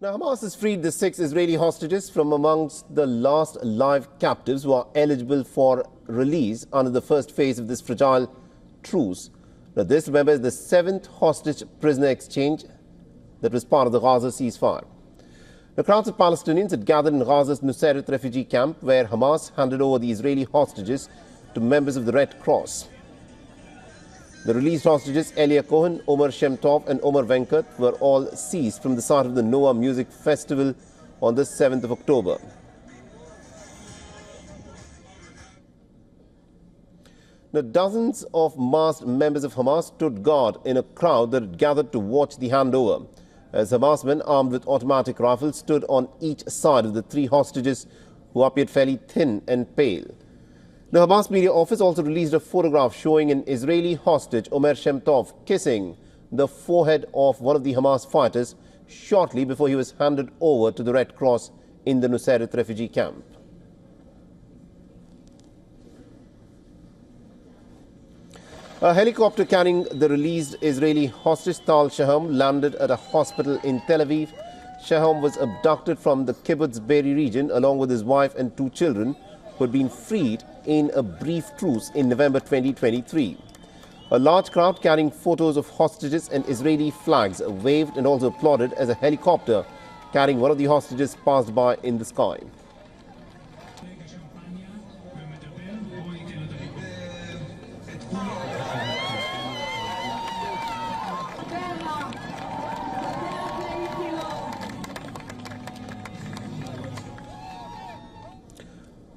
Now, Hamas has freed the 6 Israeli hostages from amongst the last live captives who are eligible for release under the first phase of this fragile truce. Now, this, remember, is the 7th hostage prisoner exchange that was part of the Gaza ceasefire. The crowds of Palestinians had gathered in Gaza's Nusayrat refugee camp, where Hamas handed over the Israeli hostages to members of the Red Cross. The released hostages, Elia Cohen, Omer Shemtov and Omer Venkat, were all seized from the site of the Noah Music Festival on the 7th of October. Now, dozens of masked members of Hamas stood guard in a crowd that had gathered to watch the handover, as Hamas men armed with automatic rifles stood on each side of the 3 hostages, who appeared fairly thin and pale. The Hamas media office also released a photograph showing an Israeli hostage, Omer Shemtov, kissing the forehead of one of the Hamas fighters shortly before he was handed over to the Red Cross in the Nusayrat refugee camp. A helicopter carrying the released Israeli hostage Tal Shaham landed at a hospital in Tel Aviv. Shaham was abducted from the kibbutz Be'eri region along with his wife and 2 children, who had been freed in a brief truce in November 2023. A large crowd carrying photos of hostages and Israeli flags waved and also applauded as a helicopter carrying one of the hostages passed by in the sky.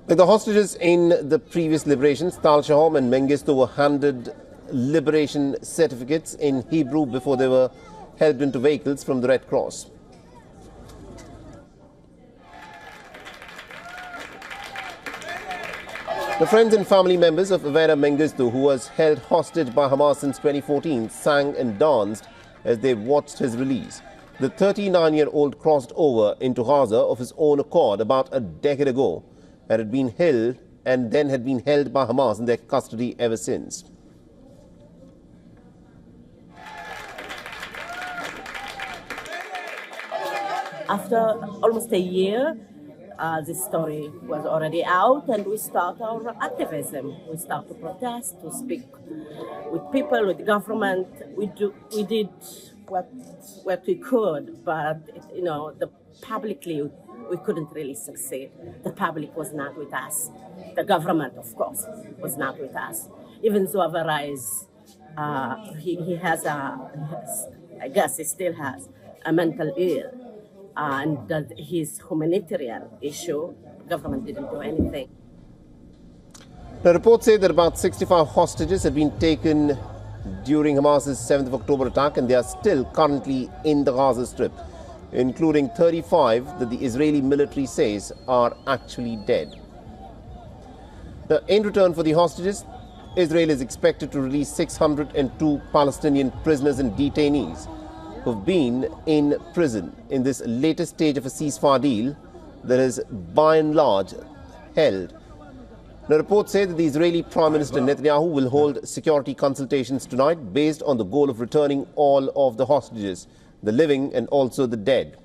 Like the hostages in the previous liberations, Tal Shaham and Mengistu were handed liberation certificates in Hebrew before they were helped into vehicles from the Red Cross. The friends and family members of Avera Mengistu, who was held hostage by Hamas since 2014, sang and danced as they watched his release. The 39-year-old crossed over into Gaza of his own accord about a decade ago, and had been held and then had been held by Hamas in their custody ever since. After almost a year, this story was already out, and we start our activism. We start to protest, to speak with people, with government. We did what we could, but publicly we couldn't really succeed. The public was not with us. The government, of course, was not with us. Even though Avera is, he has I guess he still has a mental ill, and that his humanitarian issue, government didn't do anything. The reports say that about 65 hostages had been taken during Hamas's 7th of October attack, and they are still currently in the Gaza Strip, including 35 that the Israeli military says are actually dead. Now, in return for the hostages, Israel is expected to release 602 Palestinian prisoners and detainees who've been in prison in this latest stage of a ceasefire deal that is by and large held. Now, reports say that the Israeli Prime Minister Netanyahu will hold security consultations tonight based on the goal of returning all of the hostages, the living and also the dead.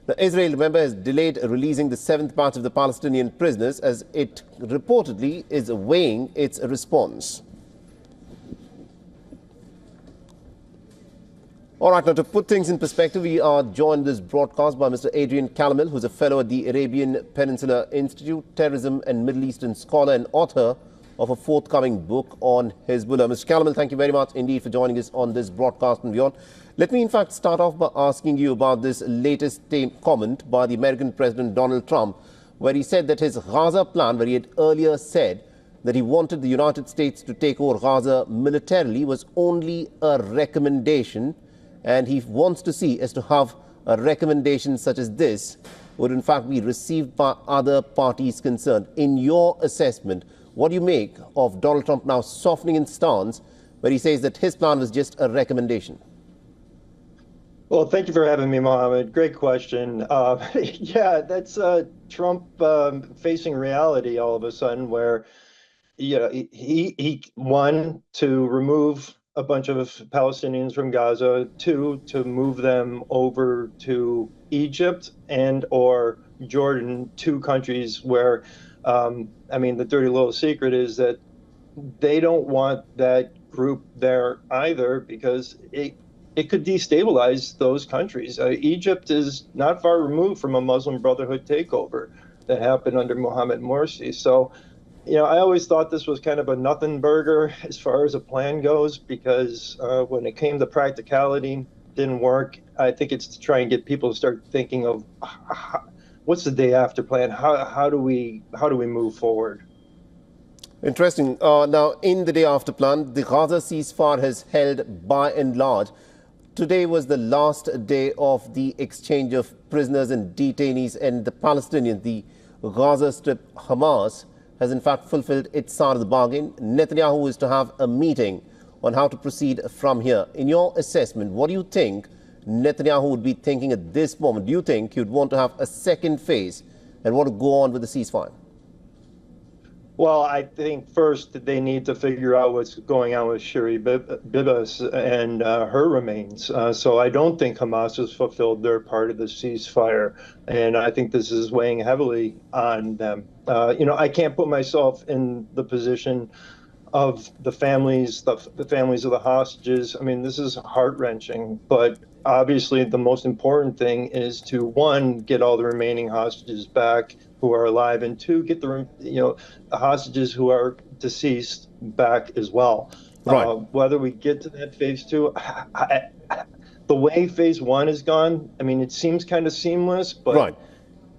Now, Israel, remember, has delayed releasing the 7th batch of the Palestinian prisoners as it reportedly is weighing its response. All right, now to put things in perspective, we are joined this broadcast by Mr. Adrian Calamil, who's a fellow at the Arabian Peninsula Institute, terrorism and Middle Eastern scholar and author of a forthcoming book on Hezbollah. Mr. Calamil, thank you very much indeed for joining us on this broadcast and beyond. Let me in fact start off by asking you about this latest comment by the American President Donald Trump, where he said that his Gaza plan, where he had earlier said that he wanted the United States to take over Gaza militarily, was only a recommendation, and he wants to see as to how a recommendation such as this would in fact be received by other parties concerned. In your assessment, what do you make of Donald Trump now softening in stance, where he says that his plan was just a recommendation? Well, thank you for having me, Mohammed. Great question. Yeah, that's Trump facing reality all of a sudden, where he one, to remove a bunch of Palestinians from Gaza, 2, to move them over to Egypt and or Jordan, two countries where, I mean, the dirty little secret is that they don't want that group there either because it could destabilize those countries. Egypt is not far removed from a Muslim Brotherhood takeover that happened under Mohammed Morsi. So, you know, I always thought this was kind of a nothing burger as far as a plan goes because when it came to practicality, didn't work. I think it's to try and get people to start thinking of what's the day after plan? How do we move forward? Interesting. Now, in the day after plan, the Gaza ceasefire has held by and large. Today was the last day of the exchange of prisoners and detainees, and the Palestinians, the Gaza Strip Hamas, has in fact fulfilled its side of the bargain. Netanyahu is to have a meeting on how to proceed from here. In your assessment, what do you think Netanyahu would be thinking at this moment? Do you think he would want to have a second phase and want to go on with the ceasefire? Well, I think first that they need to figure out what's going on with Shiri Bibas and her remains. So I don't think Hamas has fulfilled their part of the ceasefire, and I think this is weighing heavily on them. You know, I can't put myself in the position of the families of the hostages. I mean, this is heart-wrenching, but obviously the most important thing is to, one, get all the remaining hostages back who are alive, and two, get the hostages who are deceased back as well. Right. Whether we get to that phase two, the way phase one has gone, I mean, it seems kind of seamless, but right.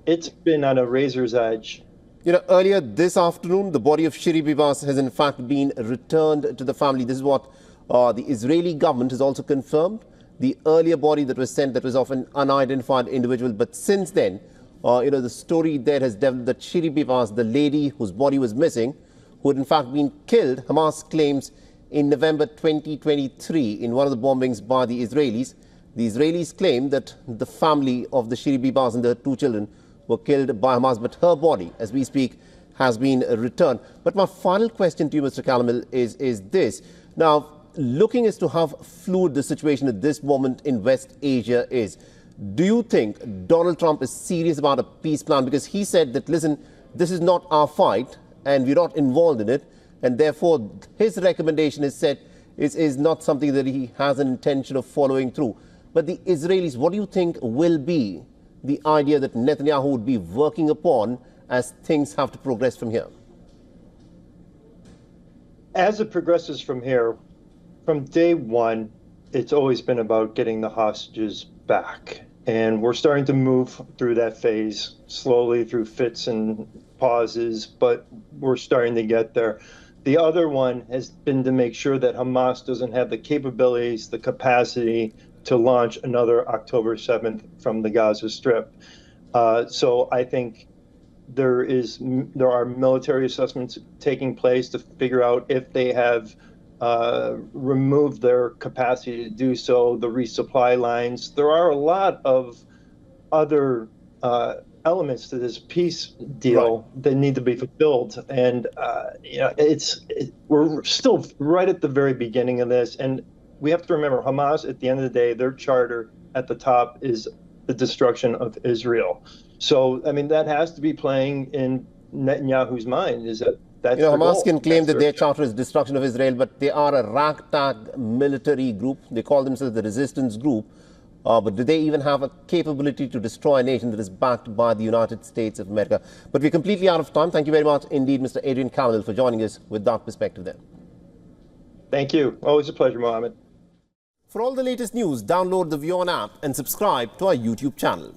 It's been on a razor's edge. You know, earlier this afternoon, the body of Shiri Bibas has in fact been returned to the family. This is what the Israeli government has also confirmed. The earlier body that was sent, that was of an unidentified individual, but since then, the story there has developed that Shiri Bibas, the lady whose body was missing, who had in fact been killed, Hamas claims, in November 2023 in one of the bombings by the Israelis. The Israelis claim that the family of the Shiri Bibas and their two children were killed by Hamas, but her body, as we speak, has been returned. But my final question to you, Mr. Calamil, is this. Now, looking as to how fluid the situation at this moment in West Asia is, do you think Donald Trump is serious about a peace plan? Because he said that, listen, this is not our fight and we're not involved in it, and therefore his recommendation is not something that he has an intention of following through. But the Israelis, what do you think will be the idea that Netanyahu would be working upon as things have to progress from here? As it progresses from here, from day one, it's always been about getting the hostages back. And we're starting to move through that phase slowly through fits and pauses, but we're starting to get there. The other one has been to make sure that Hamas doesn't have the capabilities, the capacity to launch another October 7th from the Gaza Strip. So I think there are military assessments taking place to figure out if they have removed their capacity to do so, the resupply lines. There are a lot of other elements to this peace deal that need to be fulfilled. And we're still right at the very beginning of this. And we have to remember, Hamas, at the end of the day, their charter at the top is the destruction of Israel. So, I mean, that has to be playing in Netanyahu's mind, is that that's Hamas can claim that their charter is destruction of Israel, but they are a ragtag military group. They call themselves the resistance group. But do they even have a capability to destroy a nation that is backed by the United States of America? But we're completely out of time. Thank you very much indeed, Mr. Adrian Calamil, for joining us with that perspective there. Thank you. Always a pleasure, Mohammed. For all the latest news, download the WION app and subscribe to our YouTube channel.